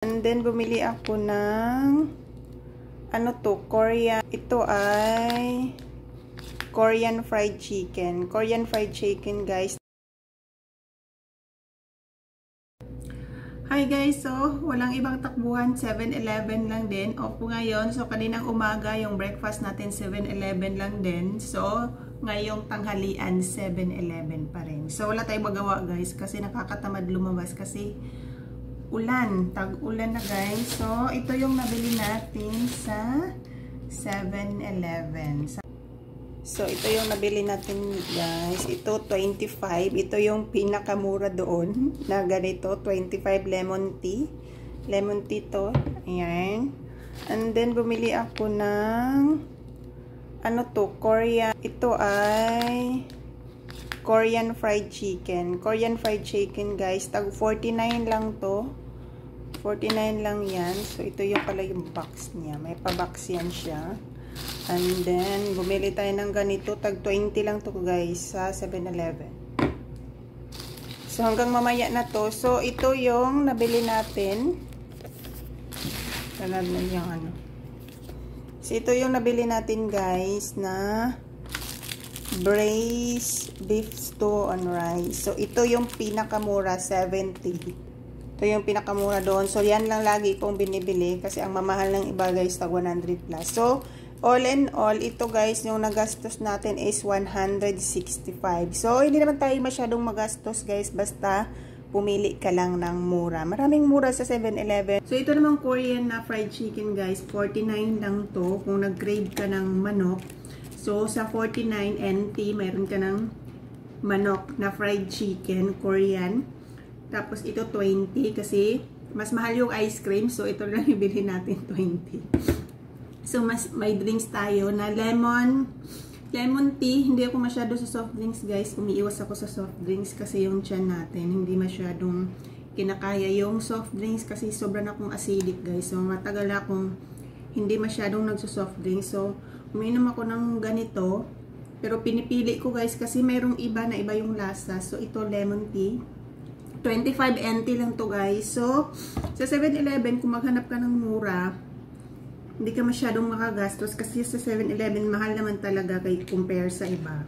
And then, bumili ako ng Korean. Ito ay Korean fried chicken. Korean fried chicken, guys. Hi guys, so walang ibang takbuhan, 7-Eleven lang din. Opo ngayon, so kaninang umaga yung breakfast natin 7-Eleven lang din. So ngayong tanghalian 7-Eleven pa rin. So wala tayong magawa guys kasi nakakatamad lumabas kasi ulan, tag-ulan na guys. So ito yung nabili natin sa 7-Eleven. So ito yung nabili natin guys. Ito 25. Ito yung pinakamura doon na ganito, 25 lemon tea. Lemon tea to. Ayan. And then bumili ako ng Korean. Ito ay Korean fried chicken. Korean fried chicken guys. Tag 49 lang to. 49 lang yan. So ito yung pala yung box niya. May pa-box yan siya. And then, bumili tayo ng ganito. Tag 20 lang to guys sa 7-Eleven. So, hanggang mamaya na to. So, ito yung nabili natin. Tanad na yung So, ito yung nabili natin guys na braised beef stew on rice. So, ito yung pinakamura, 70. Ito yung pinakamura doon. So, yan lang lagi kong binibili kasi ang mamahal ng iba guys, tag 100 plus. So, all in all, ito guys, yung nagastos natin is 165. So, hindi naman tayo masyadong magastos guys, basta pumili ka lang ng mura. Maraming mura sa 7-Eleven. So, ito namang Korean na fried chicken guys, 49 lang to kung nag-crave ka ng manok. So, sa 49 NT, mayroon ka ng manok na fried chicken, Korean. Tapos, ito 20 kasi mas mahal yung ice cream. So, ito lang yung bilhin natin, 20. So, may drinks tayo na lemon tea. Hindi ako masyado sa soft drinks, guys. Umiiwas ako sa soft drinks kasi yung tiyan natin hindi masyadong kinakaya yung soft drinks kasi sobrang akong acidic, guys. So, matagal akong hindi masyadong nagso-soft drinks. So, umiinom ako ng ganito. Pero pinipili ko, guys, kasi mayroong iba na iba yung lasa. So, ito lemon tea. 25 NT lang to, guys. So, sa 7-Eleven, kung maghanap ka ng mura, hindi ka masyadong makagastos kasi sa 7-Eleven mahal naman talaga kay compare sa iba.